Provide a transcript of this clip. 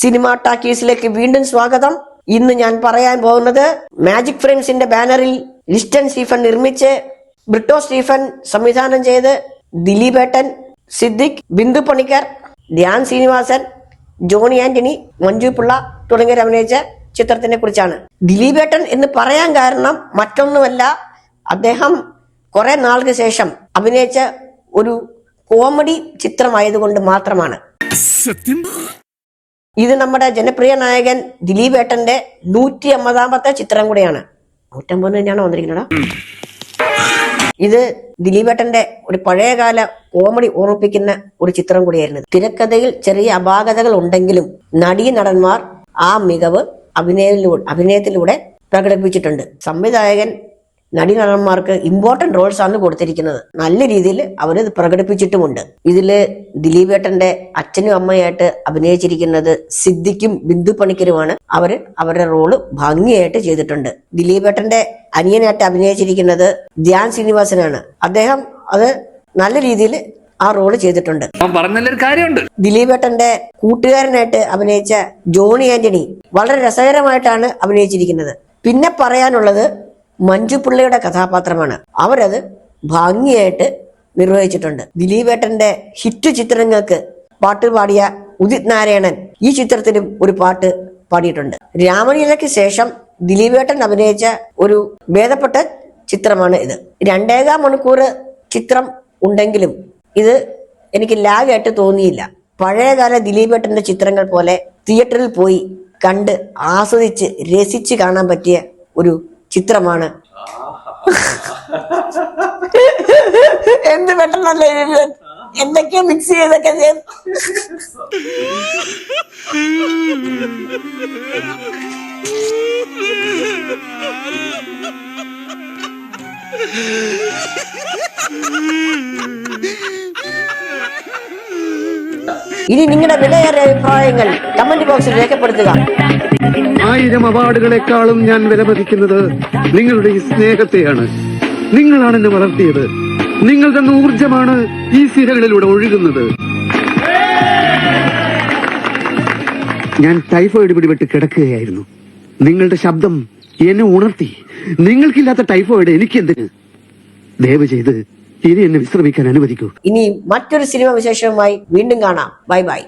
Cinema ടാക്കീസിലേക്ക് വീണ്ടും സ്വാഗതം. ഇന്ന് ഞാൻ പറയാൻ പോകുന്നത് മാജിക് ഫ്രെയിംസിന്റെ ബാനറിൽ ലിസ്റ്റൻ സ്റ്റീഫൻ നിർമ്മിച്ച് ബ്രിട്ടോ സ്റ്റീഫൻ സംവിധാനം ചെയ്ത് ദിലീപേട്ടൻ, സിദ്ദിഖ്, ബിന്ദു പണിക്കർ, ധ്യാൻ ശ്രീനിവാസൻ, ജോണി ആന്റണി, മഞ്ജു പിള്ള തുടങ്ങിയവർ അഭിനയിച്ച ചിത്രത്തിനെ കുറിച്ചാണ്. ദിലീപേട്ടൻ എന്ന് പറയാൻ കാരണം മറ്റൊന്നുമല്ല, അദ്ദേഹം കുറെ നാൾക്ക് ശേഷം അഭിനയിച്ച ഒരു കോമഡി ചിത്രമായതുകൊണ്ട് മാത്രമാണ്. ഇത് നമ്മുടെ ജനപ്രിയ നായകൻ ദിലീപേട്ടന്റെ 150ാമത്തെ ചിത്രം കൂടെയാണ്. 150 തന്നെയാണോ വന്നിരിക്കുന്നത്? ഇത് ദിലീപേട്ടന്റെ ഒരു പഴയകാല കോമഡി ഓർമ്മിപ്പിക്കുന്ന ഒരു ചിത്രം കൂടിയായിരുന്നു. തിരക്കഥയിൽ ചെറിയ അപാകതകൾ ഉണ്ടെങ്കിലും നടീനടന്മാർ ആ മികവ് അഭിനയത്തിലൂടെ പ്രകടിപ്പിച്ചിട്ടുണ്ട്. സംവിധായകൻ നടീനടന്മാർക്ക് ഇമ്പോർട്ടന്റ് റോൾസ് ആണ് കൊടുത്തിരിക്കുന്നത്. നല്ല രീതിയിൽ അവരത് പ്രകടിപ്പിച്ചിട്ടുമുണ്ട്. ഇതില് ദിലീപേട്ടന്റെ അച്ഛനും അമ്മയായിട്ട് അഭിനയിച്ചിരിക്കുന്നത് സിദ്ദിഖും ബിന്ദു പണിക്കരുമാണ്. അവരുടെ റോള് ഭംഗിയായിട്ട് ചെയ്തിട്ടുണ്ട്. ദിലീപേട്ടന്റെ അനിയനായിട്ട് അഭിനയിച്ചിരിക്കുന്നത് ധ്യാൻ ശ്രീനിവാസനാണ്. അദ്ദേഹം അത് നല്ല രീതിയിൽ ആ റോള് ചെയ്തിട്ടുണ്ട്. ദിലീപേട്ടന്റെ കൂട്ടുകാരനായിട്ട് അഭിനയിച്ച ജോണി ആന്റണി വളരെ രസകരമായിട്ടാണ് അഭിനയിച്ചിരിക്കുന്നത്. പിന്നെ പറയാനുള്ളത് മഞ്ജു പിള്ളയുടെ കഥാപാത്രമാണ്. അവരത് ഭംഗിയായിട്ട് നിർവഹിച്ചിട്ടുണ്ട്. ദിലീപേട്ടന്റെ ഹിറ്റ് ചിത്രങ്ങൾക്ക് പാട്ട് പാടിയ ഉദിത് നാരായണൻ ഈ ചിത്രത്തിലും ഒരു പാട്ട് പാടിയിട്ടുണ്ട്. രാമലീലയ്ക്ക് ശേഷം ദിലീപേട്ടൻ അഭിനയിച്ച ഒരു ഭേദപ്പെട്ട ചിത്രമാണ് ഇത്. 2.25 മണിക്കൂർ ചിത്രം ഉണ്ടെങ്കിലും ഇത് എനിക്ക് ലാഗായിട്ട് തോന്നിയില്ല. പഴയകാല ദിലീപേട്ടന്റെ ചിത്രങ്ങൾ പോലെ തിയേറ്ററിൽ പോയി കണ്ട് ആസ്വദിച്ച് രസിച്ച് കാണാൻ പറ്റിയ ഒരു ചിത്രമാണ്. എന്ത് പെട്ടെന്നല്ലേ എന്തൊക്കെയോ മിക്സ് ചെയ്തൊക്കെ ഇനി നിങ്ങളുടെ വിലയേറിയ അഭിപ്രായങ്ങൾ കമന്റ് ബോക്സിൽ രേഖപ്പെടുത്തുക. 1000 അവാർഡുകളെക്കാളും ഞാൻ വിലമതിക്കുന്നത് നിങ്ങളുടെ ഈ സ്നേഹത്തെയാണ്. നിങ്ങളാണ് എന്നെ വളർത്തിയത്. നിങ്ങൾ തന്ന ഊർജമാണ് ഈ സിരകളിലൂടെ ഒഴുകുന്നത്. ഞാൻ ടൈഫോയിഡ് പിടിപെട്ട് കിടക്കുകയായിരുന്നു. നിങ്ങളുടെ ശബ്ദം എന്നെ ഉണർത്തി. നിങ്ങൾക്കില്ലാത്ത ടൈഫോയിഡ് എനിക്കെന്തിന്? ദയവ് ചെയ്ത് ഇനി എന്നെ വിശ്രമിക്കാൻ അനുവദിക്കൂ. ഇനി മറ്റൊരു സിനിമ വിശേഷവുമായി വീണ്ടും കാണാം. Bye bye.